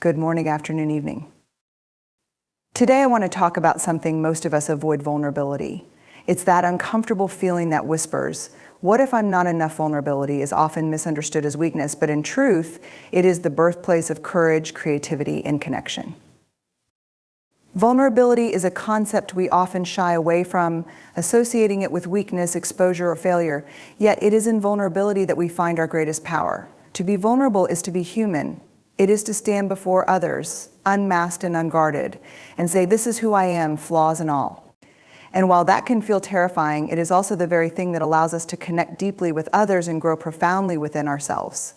Good morning, afternoon, evening. Today I want to talk about something most of us avoid: vulnerability. It's that uncomfortable feeling that whispers, "What if I'm not enough?" Vulnerability is often misunderstood as weakness, but in truth, it is the birthplace of courage, creativity, and connection. Vulnerability is a concept we often shy away from, associating it with weakness, exposure, or failure. Yet it is in vulnerability that we find our greatest power. To be vulnerable is to be human. It is to stand before others, unmasked and unguarded, and say, "This is who I am, flaws and all." And while that can feel terrifying, it is also the very thing that allows us to connect deeply with others and grow profoundly within ourselves.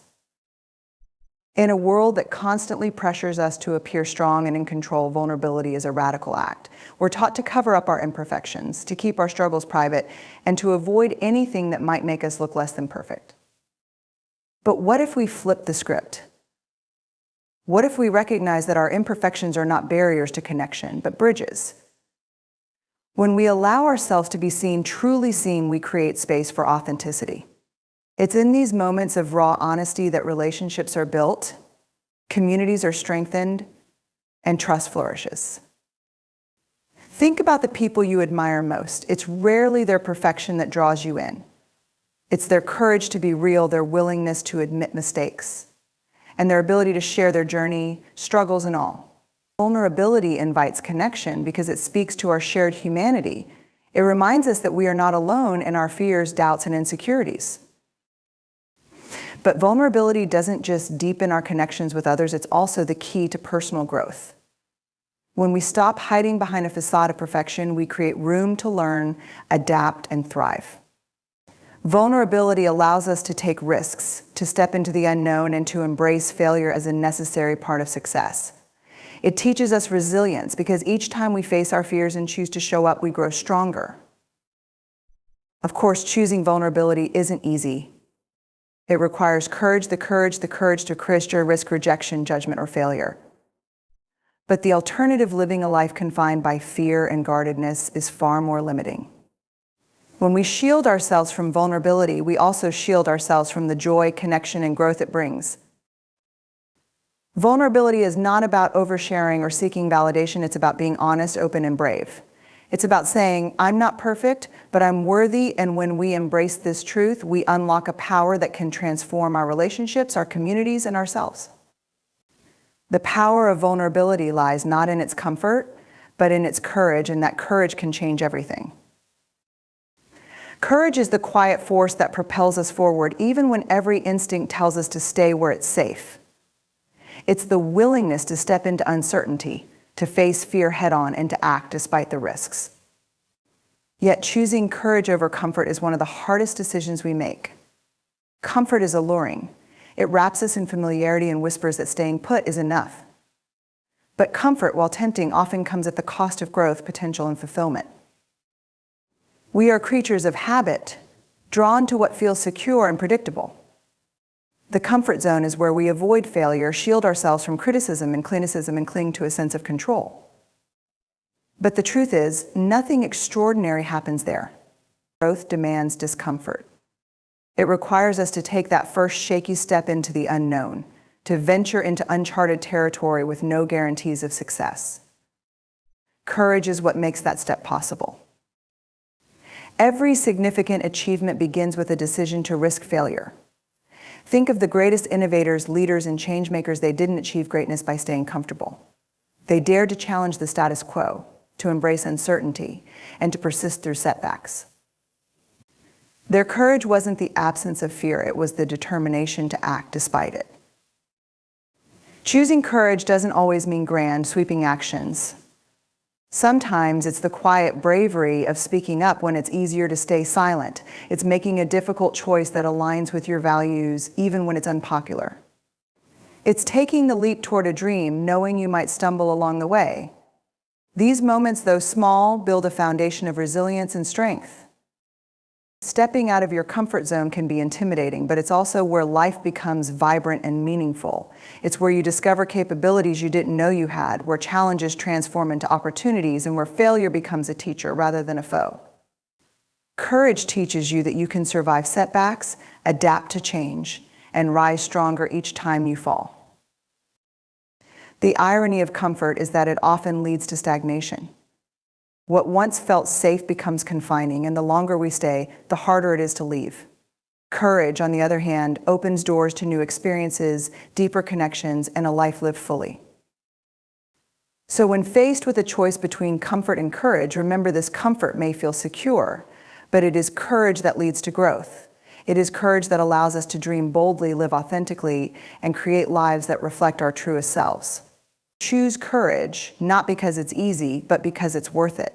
In a world that constantly pressures us to appear strong and in control, vulnerability is a radical act. We're taught to cover up our imperfections, to keep our struggles private, and to avoid anything that might make us look less than perfect. But what if we flip the script? What if we recognize that our imperfections are not barriers to connection, but bridges? When we allow ourselves to be seen, truly seen, we create space for authenticity. It's in these moments of raw honesty that relationships are built, communities are strengthened, and trust flourishes. Think about the people you admire most. It's rarely their perfection that draws you in. It's their courage to be real, their willingness to admit mistakes, and their ability to share their journey, struggles, and all. Vulnerability invites connection because it speaks to our shared humanity. It reminds us that we are not alone in our fears, doubts, and insecurities. But vulnerability doesn't just deepen our connections with others, it's also the key to personal growth. When we stop hiding behind a facade of perfection, we create room to learn, adapt, and thrive. Vulnerability allows us to take risks, to step into the unknown, and to embrace failure as a necessary part of success. It teaches us resilience because each time we face our fears and choose to show up, we grow stronger. Of course, choosing vulnerability isn't easy. It requires courage to risk rejection, judgment, or failure. But the alternative, living a life confined by fear and guardedness, is far more limiting. When we shield ourselves from vulnerability, we also shield ourselves from the joy, connection, and growth it brings. Vulnerability is not about oversharing or seeking validation. It's about being honest, open, and brave. It's about saying, "I'm not perfect, but I'm worthy," and when we embrace this truth, we unlock a power that can transform our relationships, our communities, and ourselves. The power of vulnerability lies not in its comfort, but in its courage, and that courage can change everything. Courage is the quiet force that propels us forward, even when every instinct tells us to stay where it's safe. It's the willingness to step into uncertainty, to face fear head-on, and to act despite the risks. Yet choosing courage over comfort is one of the hardest decisions we make. Comfort is alluring. It wraps us in familiarity and whispers that staying put is enough. But comfort, while tempting, often comes at the cost of growth, potential, and fulfillment. We are creatures of habit, drawn to what feels secure and predictable. The comfort zone is where we avoid failure, shield ourselves from criticism and clinicism, and cling to a sense of control. But the truth is, nothing extraordinary happens there. Growth demands discomfort. It requires us to take that first shaky step into the unknown, to venture into uncharted territory with no guarantees of success. Courage is what makes that step possible. Every significant achievement begins with a decision to risk failure. Think of the greatest innovators, leaders, and changemakers. They didn't achieve greatness by staying comfortable. They dared to challenge the status quo, to embrace uncertainty, and to persist through setbacks. Their courage wasn't the absence of fear, it was the determination to act despite it. Choosing courage doesn't always mean grand, sweeping actions. Sometimes it's the quiet bravery of speaking up when it's easier to stay silent. It's making a difficult choice that aligns with your values, even when it's unpopular. It's taking the leap toward a dream, knowing you might stumble along the way. These moments, though small, build a foundation of resilience and strength. Stepping out of your comfort zone can be intimidating, but it's also where life becomes vibrant and meaningful. It's where you discover capabilities you didn't know you had, where challenges transform into opportunities, and where failure becomes a teacher rather than a foe. Courage teaches you that you can survive setbacks, adapt to change, and rise stronger each time you fall. The irony of comfort is that it often leads to stagnation. What once felt safe becomes confining, and the longer we stay, the harder it is to leave. Courage, on the other hand, opens doors to new experiences, deeper connections, and a life lived fully. So when faced with a choice between comfort and courage, remember this: comfort may feel secure, but it is courage that leads to growth. It is courage that allows us to dream boldly, live authentically, and create lives that reflect our truest selves. Choose courage, not because it's easy, but because it's worth it.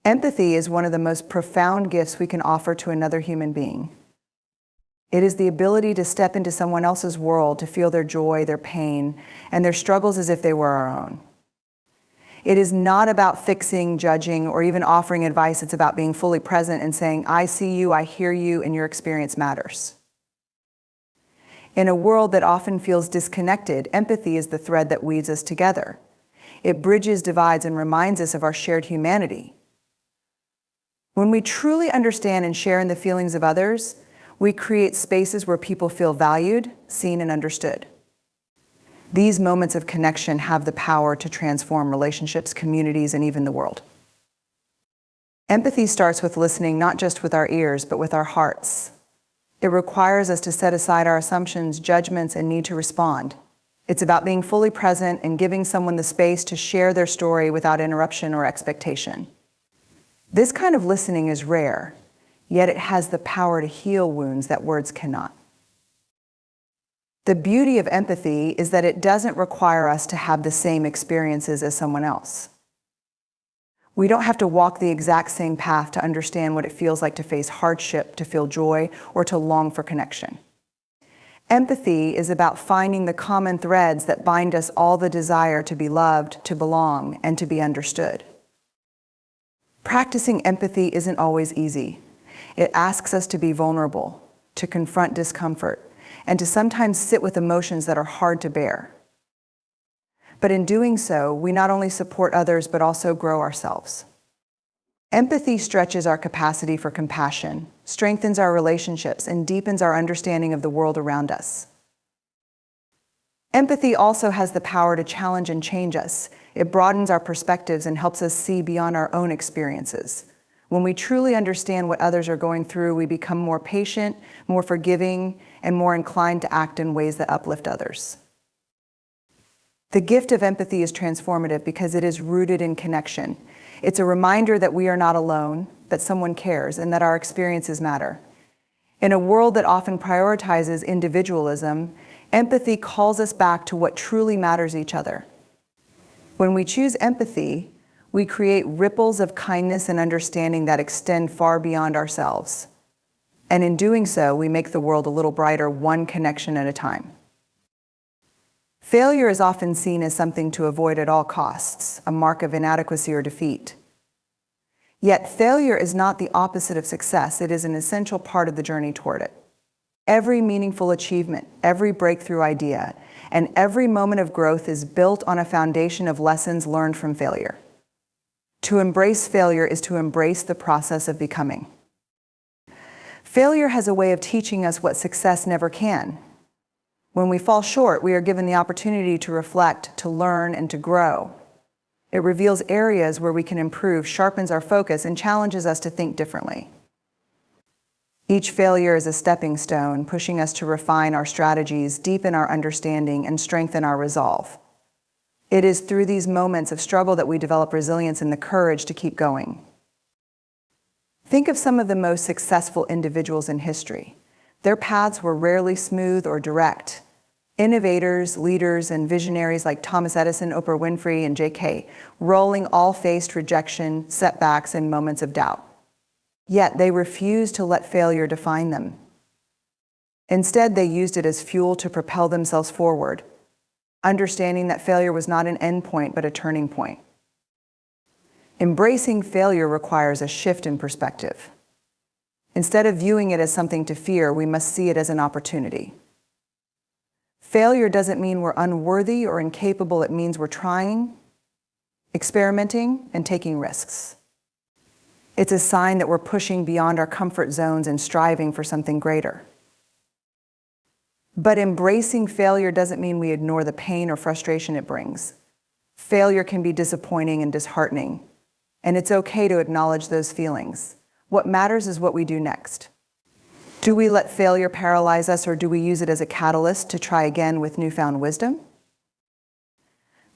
Empathy is one of the most profound gifts we can offer to another human being. It is the ability to step into someone else's world, to feel their joy, their pain, and their struggles as if they were our own. It is not about fixing, judging, or even offering advice. It's about being fully present and saying, I see you, I hear you, and your experience matters. In a world that often feels disconnected, empathy is the thread that weaves us together. It bridges divides and reminds us of our shared humanity. When we truly understand and share in the feelings of others, we create spaces where people feel valued, seen, and understood. These moments of connection have the power to transform relationships, communities, and even the world. Empathy starts with listening, not just with our ears, but with our hearts. It requires us to set aside our assumptions, judgments, and need to respond. It's about being fully present and giving someone the space to share their story without interruption or expectation. This kind of listening is rare, yet it has the power to heal wounds that words cannot. The beauty of empathy is that it doesn't require us to have the same experiences as someone else. We don't have to walk the exact same path to understand what it feels like to face hardship, to feel joy, or to long for connection. Empathy is about finding the common threads that bind us all: the desire to be loved, to belong, and to be understood. Practicing empathy isn't always easy. It asks us to be vulnerable, to confront discomfort, and to sometimes sit with emotions that are hard to bear. But in doing so, we not only support others, but also grow ourselves. Empathy stretches our capacity for compassion, strengthens our relationships, and deepens our understanding of the world around us. Empathy also has the power to challenge and change us. It broadens our perspectives and helps us see beyond our own experiences. When we truly understand what others are going through, we become more patient, more forgiving, and more inclined to act in ways that uplift others. The gift of empathy is transformative because it is rooted in connection. It's a reminder that we are not alone, that someone cares, and that our experiences matter. In a world that often prioritizes individualism, empathy calls us back to what truly matters each other. When we choose empathy, we create ripples of kindness and understanding that extend far beyond ourselves. And in doing so, we make the world a little brighter, one connection at a time. Failure is often seen as something to avoid at all costs, a mark of inadequacy or defeat. Yet failure is not the opposite of success. It is an essential part of the journey toward it. Every meaningful achievement, every breakthrough idea, and every moment of growth is built on a foundation of lessons learned from failure. To embrace failure is to embrace the process of becoming. Failure has a way of teaching us what success never can. When we fall short, we are given the opportunity to reflect, to learn, and to grow. It reveals areas where we can improve, sharpens our focus, and challenges us to think differently. Each failure is a stepping stone, pushing us to refine our strategies, deepen our understanding, and strengthen our resolve. It is through these moments of struggle that we develop resilience and the courage to keep going. Think of some of the most successful individuals in history. Their paths were rarely smooth or direct. Innovators, leaders, and visionaries like Thomas Edison, Oprah Winfrey, and J.K. Rowling all faced rejection, setbacks, and moments of doubt. Yet they refused to let failure define them. Instead, they used it as fuel to propel themselves forward, understanding that failure was not an end point, but a turning point. Embracing failure requires a shift in perspective. Instead of viewing it as something to fear, we must see it as an opportunity. Failure doesn't mean we're unworthy or incapable. It means we're trying, experimenting, and taking risks. It's a sign that we're pushing beyond our comfort zones and striving for something greater. But embracing failure doesn't mean we ignore the pain or frustration it brings. Failure can be disappointing and disheartening, and it's okay to acknowledge those feelings. What matters is what we do next. Do we let failure paralyze us, or do we use it as a catalyst to try again with newfound wisdom?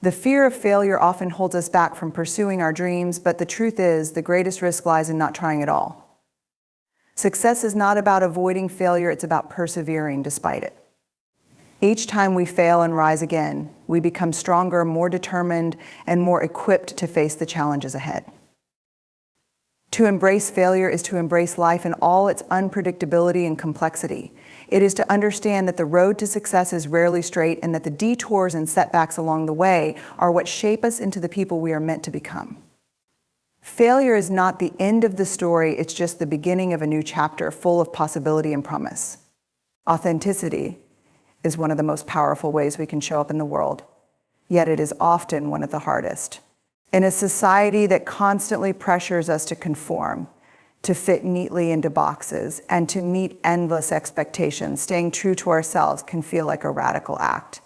The fear of failure often holds us back from pursuing our dreams, but the truth is, the greatest risk lies in not trying at all. Success is not about avoiding failure, it's about persevering despite it. Each time we fail and rise again, we become stronger, more determined, and more equipped to face the challenges ahead. To embrace failure is to embrace life in all its unpredictability and complexity. It is to understand that the road to success is rarely straight, and that the detours and setbacks along the way are what shape us into the people we are meant to become. Failure is not the end of the story, it's just the beginning of a new chapter full of possibility and promise. Authenticity is one of the most powerful ways we can show up in the world, yet it is often one of the hardest. In a society that constantly pressures us to conform, to fit neatly into boxes, and to meet endless expectations, staying true to ourselves can feel like a radical act.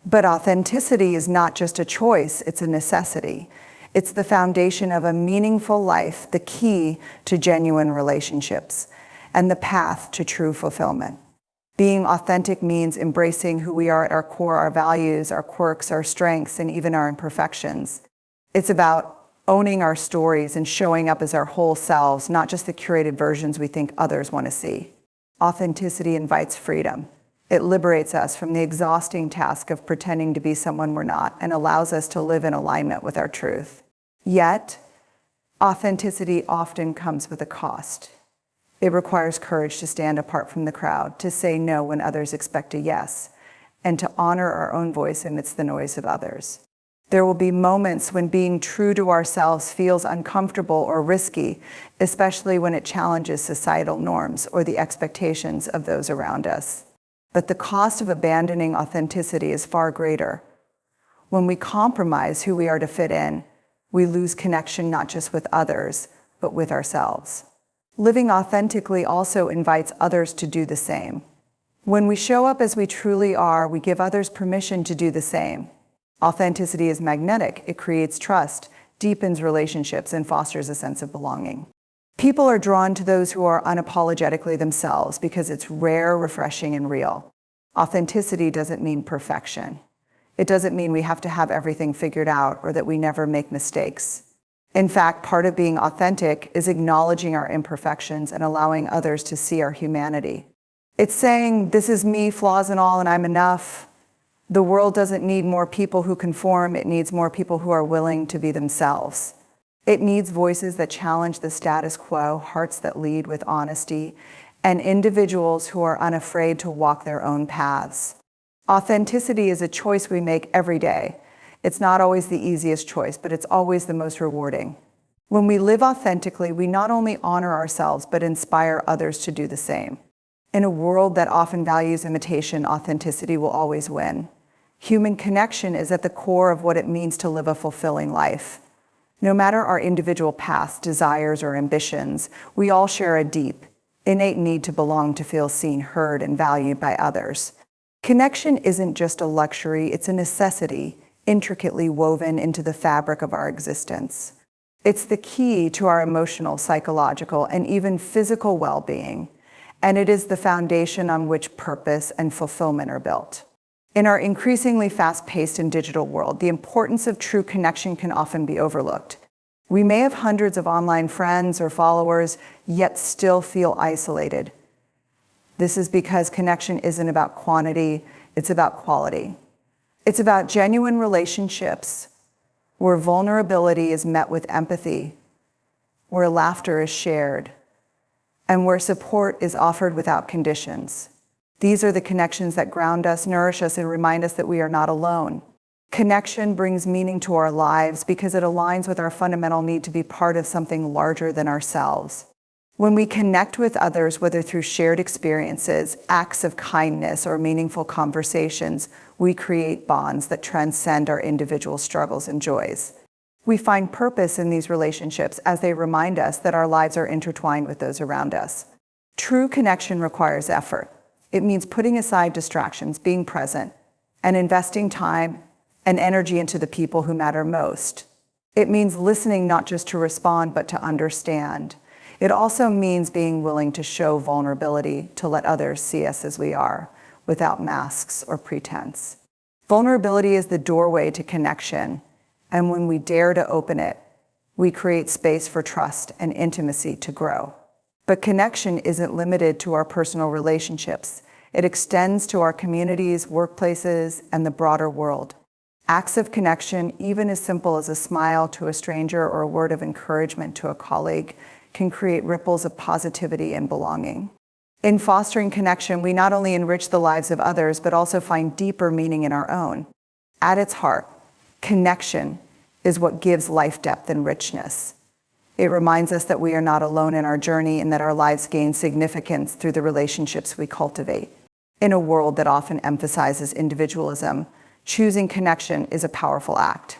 But authenticity is not just a choice, it's a necessity. It's the foundation of a meaningful life, the key to genuine relationships, and the path to true fulfillment. Being authentic means embracing who we are at our core, our values, our quirks, our strengths, and even our imperfections. It's about owning our stories and showing up as our whole selves, not just the curated versions we think others want to see. Authenticity invites freedom. It liberates us from the exhausting task of pretending to be someone we're not, and allows us to live in alignment with our truth. Yet, authenticity often comes with a cost. It requires courage to stand apart from the crowd, to say no when others expect a yes, and to honor our own voice amidst the noise of others. There will be moments when being true to ourselves feels uncomfortable or risky, especially when it challenges societal norms or the expectations of those around us. But the cost of abandoning authenticity is far greater. When we compromise who we are to fit in, we lose connection not just with others, but with ourselves. Living authentically also invites others to do the same. When we show up as we truly are, we give others permission to do the same. Authenticity is magnetic. It creates trust, deepens relationships, and fosters a sense of belonging. People are drawn to those who are unapologetically themselves because it's rare, refreshing, and real. Authenticity doesn't mean perfection. It doesn't mean we have to have everything figured out or that we never make mistakes. In fact, part of being authentic is acknowledging our imperfections and allowing others to see our humanity. It's saying, this is me, flaws and all, and I'm enough. The world doesn't need more people who conform, it needs more people who are willing to be themselves. It needs voices that challenge the status quo, hearts that lead with honesty, and individuals who are unafraid to walk their own paths. Authenticity is a choice we make every day. It's not always the easiest choice, but it's always the most rewarding. When we live authentically, we not only honor ourselves, but inspire others to do the same. In a world that often values imitation, authenticity will always win. Human connection is at the core of what it means to live a fulfilling life. No matter our individual paths, desires, or ambitions, we all share a deep, innate need to belong, to feel seen, heard, and valued by others. Connection isn't just a luxury, it's a necessity, intricately woven into the fabric of our existence. It's the key to our emotional, psychological, and even physical well-being, and it is the foundation on which purpose and fulfillment are built. In our increasingly fast-paced and digital world, the importance of true connection can often be overlooked. We may have hundreds of online friends or followers, yet still feel isolated. This is because connection isn't about quantity, it's about quality. It's about genuine relationships where vulnerability is met with empathy, where laughter is shared, and where support is offered without conditions. These are the connections that ground us, nourish us, and remind us that we are not alone. Connection brings meaning to our lives because it aligns with our fundamental need to be part of something larger than ourselves. When we connect with others, whether through shared experiences, acts of kindness, or meaningful conversations, we create bonds that transcend our individual struggles and joys. We find purpose in these relationships as they remind us that our lives are intertwined with those around us. True connection requires effort. It means putting aside distractions, being present, and investing time and energy into the people who matter most. It means listening not just to respond, but to understand. It also means being willing to show vulnerability, to let others see us as we are, without masks or pretense. Vulnerability is the doorway to connection, and when we dare to open it, we create space for trust and intimacy to grow. But connection isn't limited to our personal relationships. It extends to our communities, workplaces, and the broader world. Acts of connection, even as simple as a smile to a stranger or a word of encouragement to a colleague, can create ripples of positivity and belonging. In fostering connection, we not only enrich the lives of others, but also find deeper meaning in our own. At its heart, connection is what gives life depth and richness. It reminds us that we are not alone in our journey and that our lives gain significance through the relationships we cultivate. In a world that often emphasizes individualism, choosing connection is a powerful act.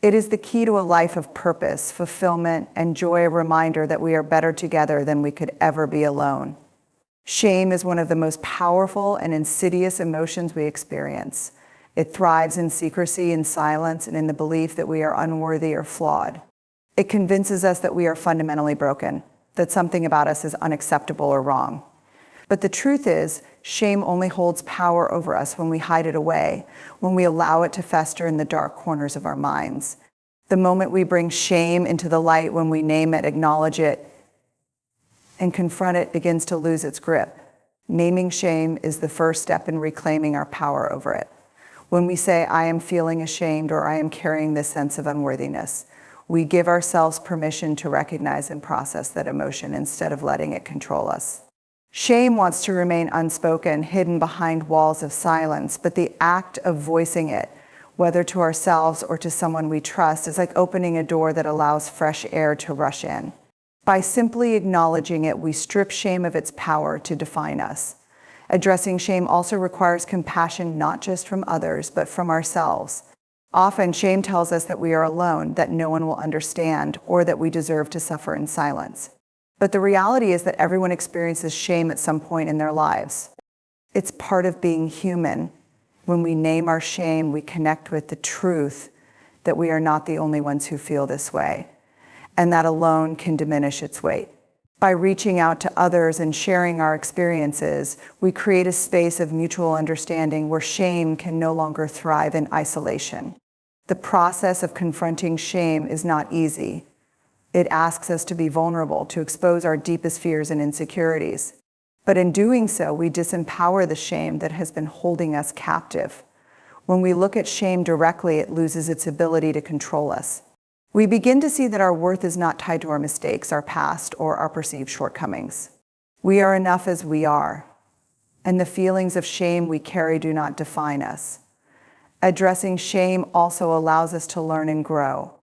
It is the key to a life of purpose, fulfillment, and joy, a reminder that we are better together than we could ever be alone. Shame is one of the most powerful and insidious emotions we experience. It thrives in secrecy, in silence, and in the belief that we are unworthy or flawed. It convinces us that we are fundamentally broken, that something about us is unacceptable or wrong. But the truth is, shame only holds power over us when we hide it away, when we allow it to fester in the dark corners of our minds. The moment we bring shame into the light, when we name it, acknowledge it, and confront it, begins to lose its grip. Naming shame is the first step in reclaiming our power over it. When we say, I am feeling ashamed, or I am carrying this sense of unworthiness, we give ourselves permission to recognize and process that emotion instead of letting it control us. Shame wants to remain unspoken, hidden behind walls of silence, but the act of voicing it, whether to ourselves or to someone we trust, is like opening a door that allows fresh air to rush in. By simply acknowledging it, we strip shame of its power to define us. Addressing shame also requires compassion, not just from others, but from ourselves. Often, shame tells us that we are alone, that no one will understand, or that we deserve to suffer in silence. But the reality is that everyone experiences shame at some point in their lives. It's part of being human. When we name our shame, we connect with the truth that we are not the only ones who feel this way, and that alone can diminish its weight. By reaching out to others and sharing our experiences, we create a space of mutual understanding where shame can no longer thrive in isolation. The process of confronting shame is not easy. It asks us to be vulnerable, to expose our deepest fears and insecurities. But in doing so, we disempower the shame that has been holding us captive. When we look at shame directly, it loses its ability to control us. We begin to see that our worth is not tied to our mistakes, our past, or our perceived shortcomings. We are enough as we are, and the feelings of shame we carry do not define us. Addressing shame also allows us to learn and grow.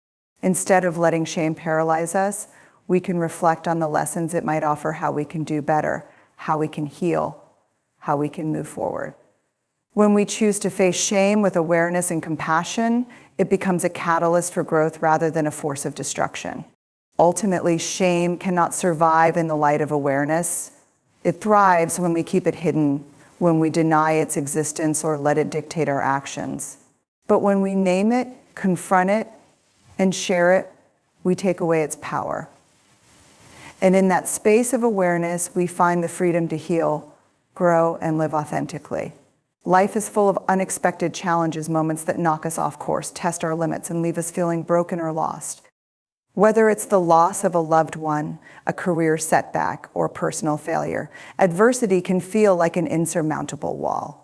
Instead of letting shame paralyze us, we can reflect on the lessons it might offer, how we can do better, how we can heal, how we can move forward. When we choose to face shame with awareness and compassion, it becomes a catalyst for growth rather than a force of destruction. Ultimately, shame cannot survive in the light of awareness. It thrives when we keep it hidden, when we deny its existence or let it dictate our actions. But when we name it, confront it, and share it, we take away its power. And in that space of awareness, we find the freedom to heal, grow, and live authentically. Life is full of unexpected challenges, moments that knock us off course, test our limits, and leave us feeling broken or lost. Whether it's the loss of a loved one, a career setback, or personal failure, adversity can feel like an insurmountable wall.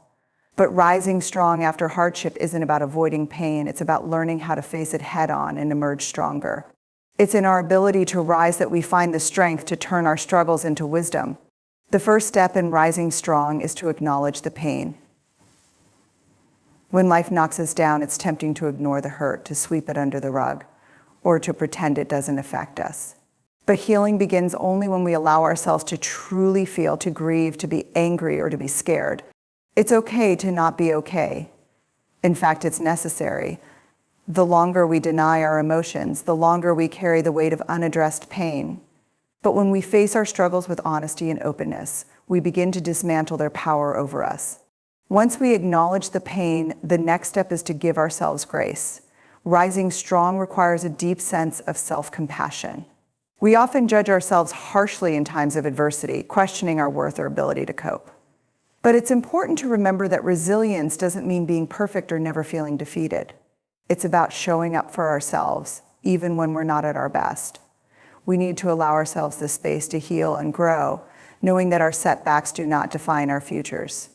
But rising strong after hardship isn't about avoiding pain, it's about learning how to face it head-on and emerge stronger. It's in our ability to rise that we find the strength to turn our struggles into wisdom. The first step in rising strong is to acknowledge the pain. When life knocks us down, it's tempting to ignore the hurt, to sweep it under the rug, or to pretend it doesn't affect us. But healing begins only when we allow ourselves to truly feel, to grieve, to be angry, or to be scared. It's okay to not be okay. In fact, it's necessary. The longer we deny our emotions, the longer we carry the weight of unaddressed pain. But when we face our struggles with honesty and openness, we begin to dismantle their power over us. Once we acknowledge the pain, the next step is to give ourselves grace. Rising strong requires a deep sense of self-compassion. We often judge ourselves harshly in times of adversity, questioning our worth or ability to cope. But it's important to remember that resilience doesn't mean being perfect or never feeling defeated. It's about showing up for ourselves, even when we're not at our best. We need to allow ourselves the space to heal and grow, knowing that our setbacks do not define our futures.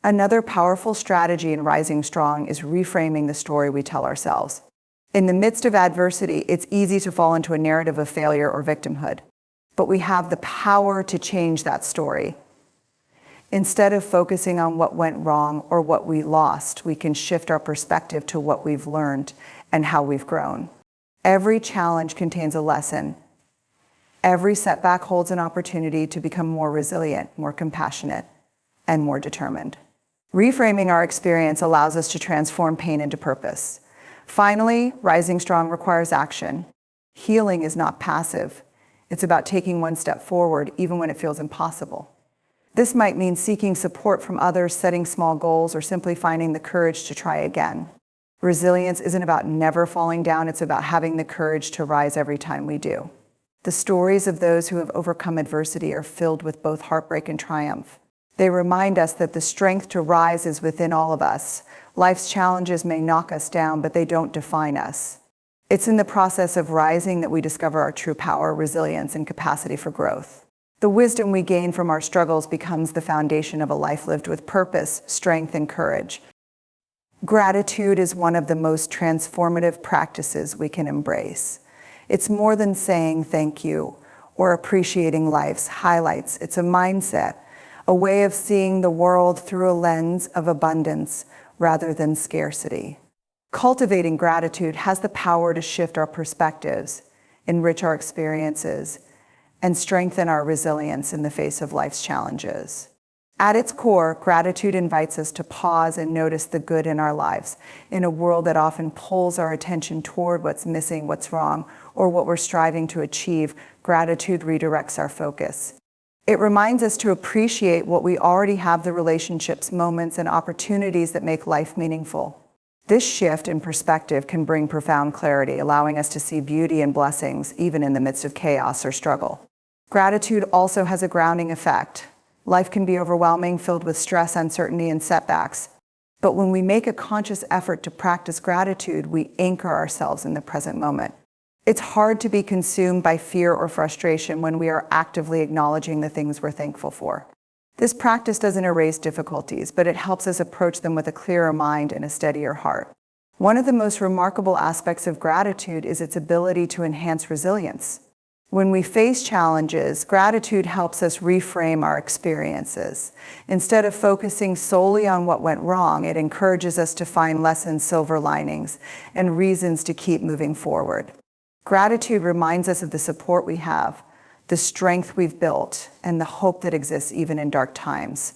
Another powerful strategy in rising strong is reframing the story we tell ourselves. In the midst of adversity, it's easy to fall into a narrative of failure or victimhood, but we have the power to change that story. Instead of focusing on what went wrong or what we lost, we can shift our perspective to what we've learned and how we've grown. Every challenge contains a lesson. Every setback holds an opportunity to become more resilient, more compassionate, and more determined. Reframing our experience allows us to transform pain into purpose. Finally, rising strong requires action. Healing is not passive. It's about taking one step forward, even when it feels impossible. This might mean seeking support from others, setting small goals, or simply finding the courage to try again. Resilience isn't about never falling down, it's about having the courage to rise every time we do. The stories of those who have overcome adversity are filled with both heartbreak and triumph. They remind us that the strength to rise is within all of us. Life's challenges may knock us down, but they don't define us. It's in the process of rising that we discover our true power, resilience, and capacity for growth. The wisdom we gain from our struggles becomes the foundation of a life lived with purpose, strength, and courage. Gratitude is one of the most transformative practices we can embrace. It's more than saying thank you or appreciating life's highlights. It's a mindset, a way of seeing the world through a lens of abundance rather than scarcity. Cultivating gratitude has the power to shift our perspectives, enrich our experiences, and strengthen our resilience in the face of life's challenges. At its core, gratitude invites us to pause and notice the good in our lives. In a world that often pulls our attention toward what's missing, what's wrong, or what we're striving to achieve, gratitude redirects our focus. It reminds us to appreciate what we already have, the relationships, moments, and opportunities that make life meaningful. This shift in perspective can bring profound clarity, allowing us to see beauty and blessings even in the midst of chaos or struggle. Gratitude also has a grounding effect. Life can be overwhelming, filled with stress, uncertainty, and setbacks. But when we make a conscious effort to practice gratitude, we anchor ourselves in the present moment. It's hard to be consumed by fear or frustration when we are actively acknowledging the things we're thankful for. This practice doesn't erase difficulties, but it helps us approach them with a clearer mind and a steadier heart. One of the most remarkable aspects of gratitude is its ability to enhance resilience. When we face challenges, gratitude helps us reframe our experiences. Instead of focusing solely on what went wrong, it encourages us to find lessons, silver linings, and reasons to keep moving forward. Gratitude reminds us of the support we have, the strength we've built, and the hope that exists even in dark times.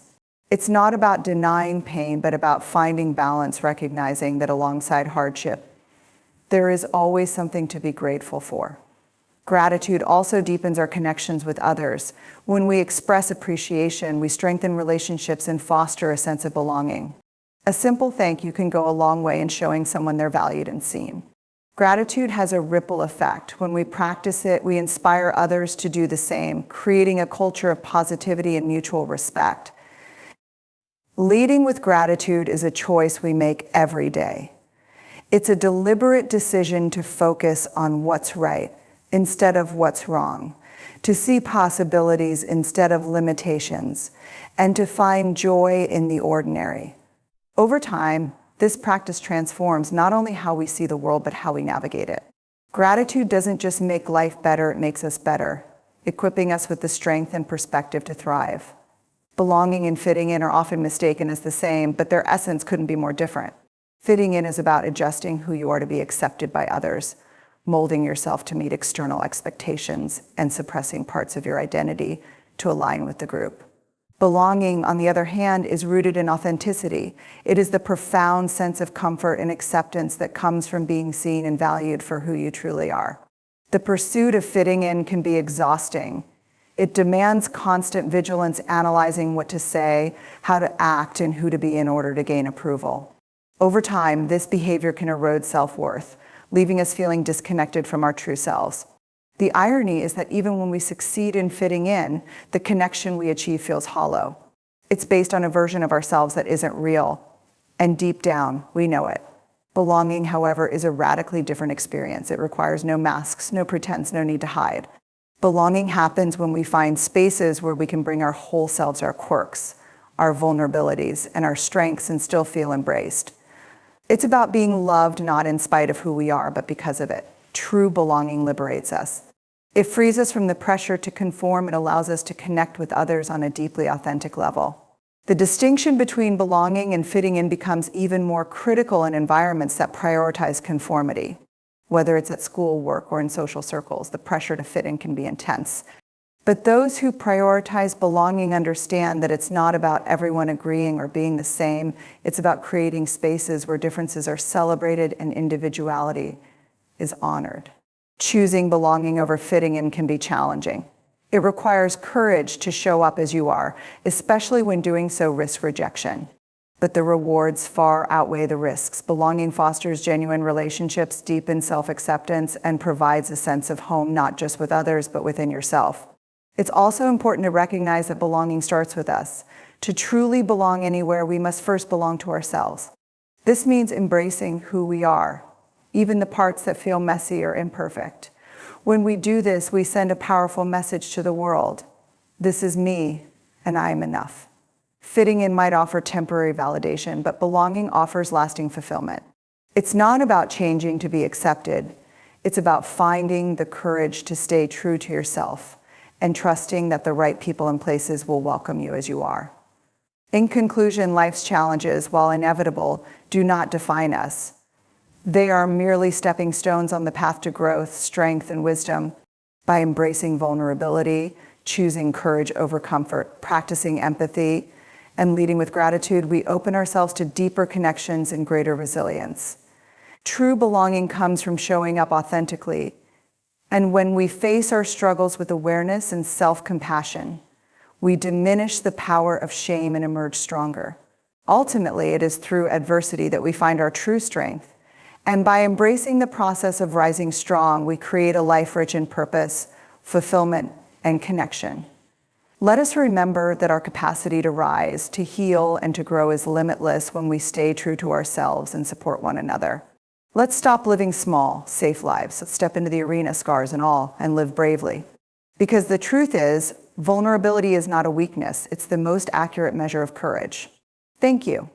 It's not about denying pain, but about finding balance, recognizing that alongside hardship, there is always something to be grateful for. Gratitude also deepens our connections with others. When we express appreciation, we strengthen relationships and foster a sense of belonging. A simple thank you can go a long way in showing someone they're valued and seen. Gratitude has a ripple effect. When we practice it, we inspire others to do the same, creating a culture of positivity and mutual respect. Leading with gratitude is a choice we make every day. It's a deliberate decision to focus on what's right instead of what's wrong, to see possibilities instead of limitations, and to find joy in the ordinary. Over time, this practice transforms not only how we see the world, but how we navigate it. Gratitude doesn't just make life better, it makes us better, equipping us with the strength and perspective to thrive. Belonging and fitting in are often mistaken as the same, but their essence couldn't be more different. Fitting in is about adjusting who you are to be accepted by others, molding yourself to meet external expectations, and suppressing parts of your identity to align with the group. Belonging, on the other hand, is rooted in authenticity. It is the profound sense of comfort and acceptance that comes from being seen and valued for who you truly are. The pursuit of fitting in can be exhausting. It demands constant vigilance, analyzing what to say, how to act, and who to be in order to gain approval. Over time, this behavior can erode self-worth, leaving us feeling disconnected from our true selves. The irony is that even when we succeed in fitting in, the connection we achieve feels hollow. It's based on a version of ourselves that isn't real, and deep down, we know it. Belonging, however, is a radically different experience. It requires no masks, no pretense, no need to hide. Belonging happens when we find spaces where we can bring our whole selves, our quirks, our vulnerabilities, and our strengths and still feel embraced. It's about being loved not in spite of who we are, but because of it. True belonging liberates us. It frees us from the pressure to conform. It allows us to connect with others on a deeply authentic level. The distinction between belonging and fitting in becomes even more critical in environments that prioritize conformity. Whether it's at school, work, or in social circles, the pressure to fit in can be intense. But those who prioritize belonging understand that it's not about everyone agreeing or being the same. It's about creating spaces where differences are celebrated and individuality is honored. Choosing belonging over fitting in can be challenging. It requires courage to show up as you are, especially when doing so risks rejection. But the rewards far outweigh the risks. Belonging fosters genuine relationships, deepens self-acceptance, and provides a sense of home not just with others, but within yourself. It's also important to recognize that belonging starts with us. To truly belong anywhere, we must first belong to ourselves. This means embracing who we are, even the parts that feel messy or imperfect. When we do this, we send a powerful message to the world. This is me, and I am enough. Fitting in might offer temporary validation, but belonging offers lasting fulfillment. It's not about changing to be accepted. It's about finding the courage to stay true to yourself and trusting that the right people and places will welcome you as you are. In conclusion, life's challenges, while inevitable, do not define us. They are merely stepping stones on the path to growth, strength, and wisdom. By embracing vulnerability, choosing courage over comfort, practicing empathy, and leading with gratitude, we open ourselves to deeper connections and greater resilience. True belonging comes from showing up authentically. And when we face our struggles with awareness and self-compassion, we diminish the power of shame and emerge stronger. Ultimately, it is through adversity that we find our true strength. And by embracing the process of rising strong, we create a life rich in purpose, fulfillment, and connection. Let us remember that our capacity to rise, to heal, and to grow is limitless when we stay true to ourselves and support one another. Let's stop living small, safe lives. Let's step into the arena, scars and all, and live bravely. Because the truth is, vulnerability is not a weakness. It's the most accurate measure of courage. Thank you.